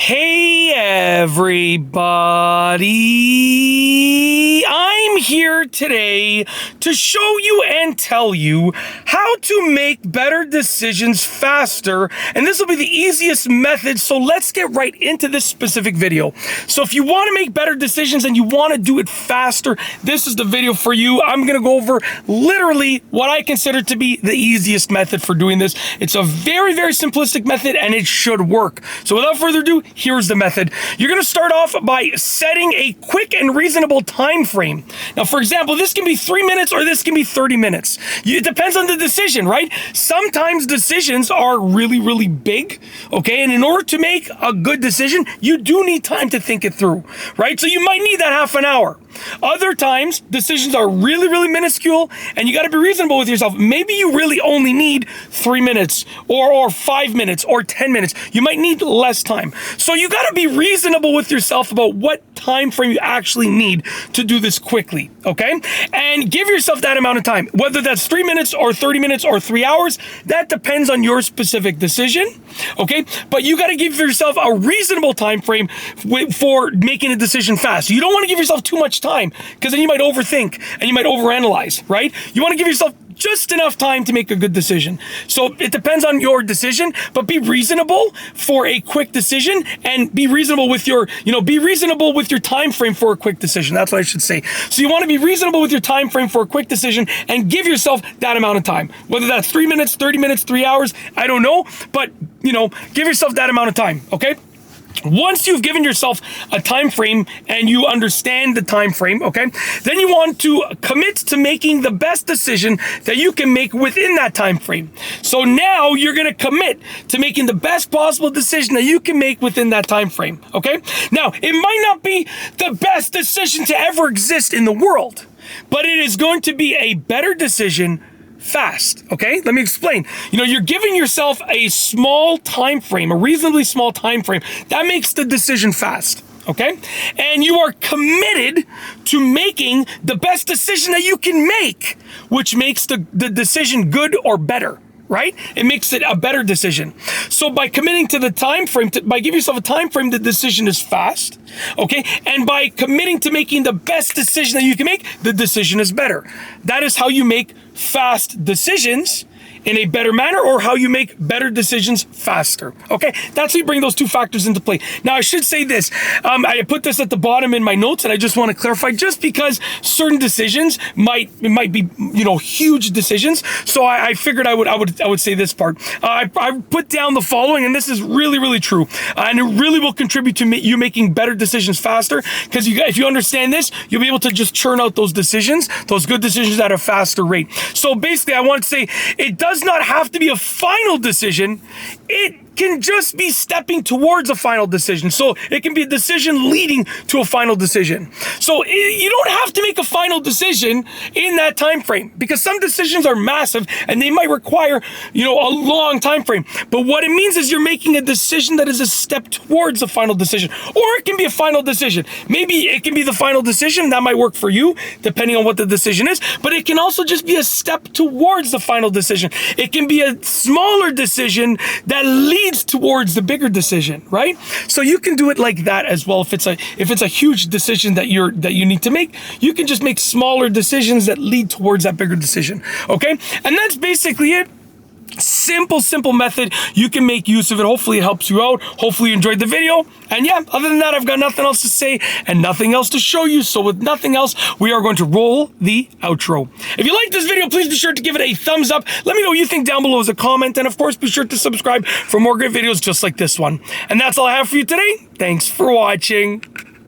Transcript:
Hey everybody, I'm here today to show you and tell you how to make better decisions faster, and this will be the easiest method, so let's get right into this specific video. So if you want to make better decisions and you want to do it faster, this is the video for you. I'm going to go over literally what I consider to be the easiest method for doing this. It's a very, very simplistic method and it should work. So without further ado, here's the method. You're going to start off by setting a quick and reasonable time frame. Now, for example, this can be 3 minutes or this can be 30 minutes. It depends on the decision, right? Sometimes decisions are really, really big, okay? And in order to make a good decision, you do need time to think it through, right? So you might need that half an hour. Other times, decisions are really, really minuscule, and you got to be reasonable with yourself. Maybe you really only need 3 minutes or 5 minutes or 10 minutes. You might need less time. So you got to be reasonable with yourself about what time frame you actually need to do this quickly, okay? And give yourself that amount of time. Whether that's 3 minutes or 30 minutes or 3 hours, that depends on your specific decision, okay? But you got to give yourself a reasonable time frame for making a decision fast. You don't want to give yourself too much time, because then you might overthink and you might overanalyze, right? You want to give yourself just enough time to make a good decision. So it depends on your decision, but be reasonable for a quick decision, and be reasonable with your, be reasonable with your time frame for a quick decision. That's what I should say. So you want to be reasonable with your time frame for a quick decision and give yourself that amount of time. Whether that's 3 minutes, 30 minutes, 3 hours, I don't know, but give yourself that amount of time, okay? Once you've given yourself a time frame and you understand the time frame, okay, then you want to commit to making the best decision that you can make within that time frame. So now you're going to commit to making the best possible decision that you can make within that time frame, okay? Now, it might not be the best decision to ever exist in the world, but it is going to be a better decision fast, okay? Let me explain. You're giving yourself a small time frame, a reasonably small time frame. That makes the decision fast, okay? And you are committed to making the best decision that you can make, which makes the decision good or better, right? It makes it a better decision. So by committing to the time frame, by giving yourself a time frame, the decision is fast, okay? And by committing to making the best decision that you can make, the decision is better. That is how you make fast decisions in a better manner, or how you make better decisions faster, okay? That's how you bring those two factors into play. Now, I should say this. I put this at the bottom in my notes, and I just want to clarify, just because certain decisions might be, huge decisions. So I figured I would say this part. I put down the following, and this is really, really true. And it really will contribute to you making better decisions faster, because if you understand this, you'll be able to just churn out those decisions, those good decisions at a faster rate. So basically, I want to say, it does not have to be a final decision. It can just be stepping towards a final decision. So it can be a decision leading to a final decision. So you don't have to make a final decision in that time frame, because some decisions are massive and they might require, a long time frame. But what it means is you're making a decision that is a step towards a final decision. Or it can be a final decision. Maybe it can be the final decision. That might work for you, depending on what the decision is. But it can also just be a step towards the final decision. It can be a smaller decision that leads towards the bigger decision, right? So you can do it like that as well. If it's a huge decision that you need to make, you can just make smaller decisions that lead towards that bigger decision, okay? And that's basically it. Simple method. You can make use of it. Hopefully it helps you out. Hopefully you enjoyed the video. And yeah, other than that, I've got nothing else to say and nothing else to show you. So with nothing else, we are going to roll the outro. If you like this video, please be sure to give it a thumbs up. Let me know what you think down below as a comment. And of course, be sure to subscribe for more great videos just like this one. And that's all I have for you today. Thanks for watching.